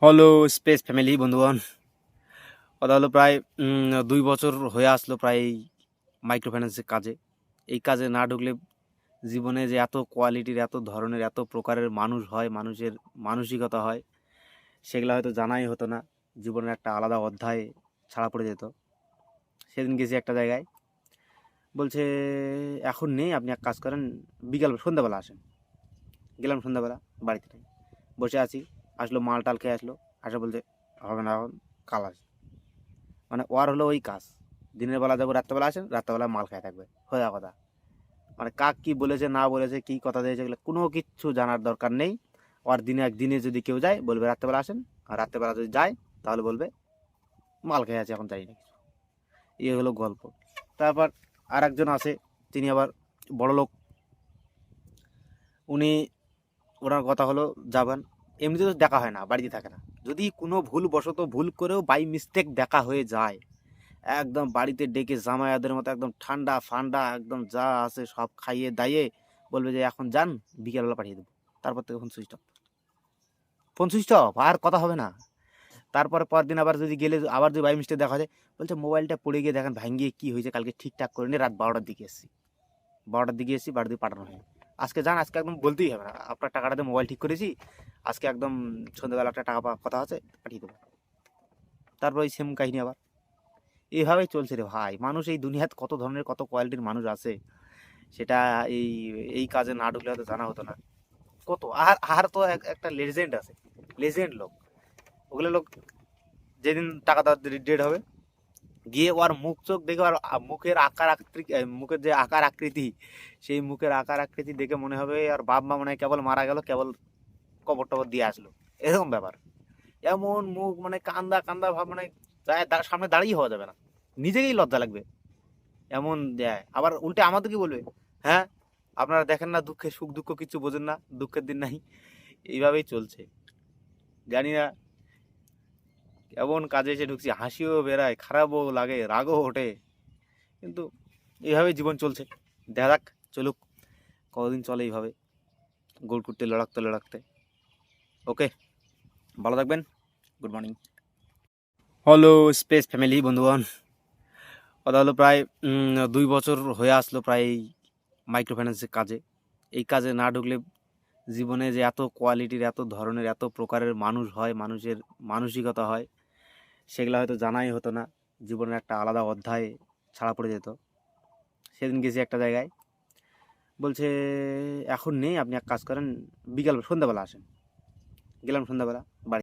হলো space family বন্ধুগণ। কথা হলো প্রায় 2 বছর হয়ে আসলো প্রায় এই মাইক্রো ফাইন্যান্সের কাজে। এই কাজে না ঢুকলে জীবনে যে এত কোয়ালিটির, এত ধরনের, এত প্রকারের মানুষ হয়, মানুষের মানসিকতা হয়, সেগুলো হয়তো জানাই হতো না। জীবনের একটা আলাদা অধ্যায় ছাড়া পড়ে যেত। সেদিন গেছি একটা জায়গায়, বলছে এখন নেই, আপনি এক কাজ করেন, সন্ধ্যাবেলা আসেন। গেলাম সন্ধ্যাবেলা, বাড়িতে নেই, বসে আছি। আসলো, মাল টাল খেয়ে আসলো, আসে বলছে হবে না, এখন কাল আসে। মানে ওর হলো ওই কাজ, দিনের বেলা যাবো, রাত্রেবেলা আসেন, রাত্রেবেলা মাল খায় থাকবে, সোজা কথা। মানে কাক কি বলেছে না বলেছে, কি কথা দিয়েছে, এগুলো কোনো কিচ্ছু জানার দরকার নেই। ওর দিনে যদি কেউ যায় বলবে রাত্রেবেলা আসেন, আর রাত্রেবেলা যদি যায় তাহলে বলবে মাল খেয়ে আছে, এখন যাই না কিছু। এই হলো গল্প। তারপর আর একজন আছে, তিনি আবার বড় লোক। উনি, ওনার কথা হলো যাবেন, এমনিতে তো দেখা হয় না, বাড়িতে থাকে না। যদি কোনো ভুল করেও বাই মিস্টেক দেখা হয়ে যায়, একদম বাড়িতে ডেকে জামাইয়াদের মতো একদম ঠান্ডা ফান্ডা একদম যা আছে সব খাইয়ে দাইয়ে বলবে যে এখন যান, বিকেলবেলা পাঠিয়ে দেবো। তারপর থেকে ফোন সুইচ অফ, আর কথা হবে না। তারপরে পরদিন আবার যদি গেলে, আবার যদি বাই মিস্টেক দেখা যায়, বলছে মোবাইলটা পড়ে গিয়ে দেখেন ভাঙ্গিয়ে কি হয়েছে, কালকে ঠিকঠাক করে নিয়ে রাত 12টার দিকে এসেছি। 12টার দিকে এসেছি, বাড়ি দিয়ে পাঠানো হয়। আজকে যান, আজকে একদম বলতেই হবে না, আপনার টাকাটাতে মোবাইল ঠিক করেছি, আজকে একদম সন্ধ্যাবেলা একটা টাকা কথা আছে, পাঠিয়ে দেবো। তারপর ওই সেম কাহিনী আবার। এইভাবেই চলছে রে ভাই। মানুষ এই দুনিয়াতে কত ধরনের, কত কোয়ালিটির মানুষ আছে, সেটা এই এই কাজে না ঢুকলে হয়তো জানা হতো না। কত আর আর তো একটা লেজেন্ড আছে, লেজেন্ড লোক। ওগুলো লোক যেদিন টাকা দেওয়ার ডেট হবে, গিয়ে ওর মুখ চোখ দেখে, আর মুখের আকার আকৃতি, মুখের যে আকার আকৃতি, সেই মুখের আকার আকৃতি দেখে মনে হবে আর বাপ মা মনে হয় কেবল মারা গেল, কেবল কবর টবর দিয়ে আসলো, এরকম ব্যাপার। এমন মুখ, মানে কান্দা কান্দা ভাব, মানে সামনে দাঁড়িয়ে হওয়া যাবে না, নিজেকেই লজ্জা লাগবে এমন দেয়। আবার উল্টে আমাদেরকে বলবে, হ্যাঁ আপনারা দেখেন না, সুখ দুঃখ কিছু বোঝেন না, দুঃখের দিন নাই। এইভাবেই চলছে। জানি না এমন কাজে এসে ঢুকছি, হাসিও বেড়ায়, খারাপও লাগে, রাগও ওঠে, কিন্তু এইভাবেই জীবন চলছে। দেখা যাক, চলুক, কতদিন চলে এইভাবে গোল করতে, লড়াকতে লড়াকতে। ওকে, ভালো থাকবেন, গুড মর্নিং। হলো স্পেস ফ্যামিলি বন্ধুগণ। কথা হলো প্রায় 2 বছর হয়ে আসলো প্রায় এই মাইক্রো ফাইন্যান্সের কাজে। এই কাজে না ঢুকলে জীবনে যে এত কোয়ালিটির, এত ধরনের, এত প্রকারের মানুষ হয়, মানুষের মানসিকতা হয়, সেগুলো হয়তো জানাই হতো না। জীবনের একটা আলাদা অধ্যায় ছাড়া পড়ে যেত। সেদিন গেছি একটা জায়গায়, বলছে এখন নেই, আপনি এক কাজ করেন, সন্ধ্যাবেলা আসেন। গেলাম সন্ধ্যাবেলা, বাড়ি